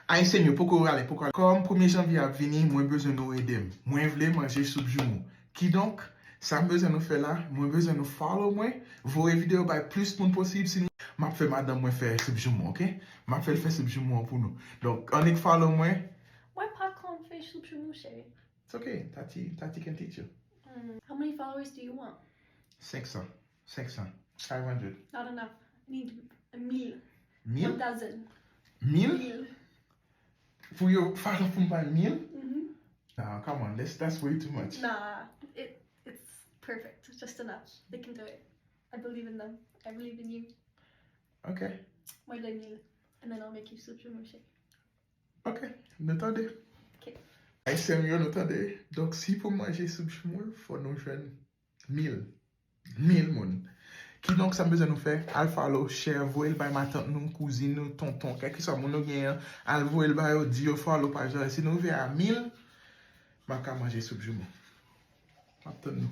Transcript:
Haïtien, yo, pourquoi aller, pourquoi? Comme 1er janvier a venu, moi besoin nous aider. Moi voulais manger soupe jumeau. Qui donc, ça me besoin nous faire là, moi besoin nous follow moi, vos vidéos by plus de monde possible sinon m'a fait madame moi faire soupe jumeau, OK? M'a fait faire soupe jumeau pour nous. Donc, on est follow moi. Ouais, pas qu'on fait soupe jumeau, chérie. It's okay. Tati can teach you. How many followers do you want? 500. 500. Not enough. I need 1000. 1000? 1000. 1000? For your follow from by 1000? Mm-hmm. Nah, come on, that's way too much. Nah, it's perfect. It's just enough. They can do it. I believe in them. I believe in you. Okay. More than 1000. And then I'll make you soup jumeau, chérie. Okay, notade. Ok. Haïtien, yo notade. Donc, si pour manger soupe jumeau, faut nous joindre 1000. 1000 moun. Qui donc ça besoin nous faire? Al follow, share, voyer by ma tante, nous, cousine, nous, tonton, quel que soit mon nous gagne, al voyer by au dire follow page. Si nous vers à 1000, ma ka manger soupe jumeau. Attends nous.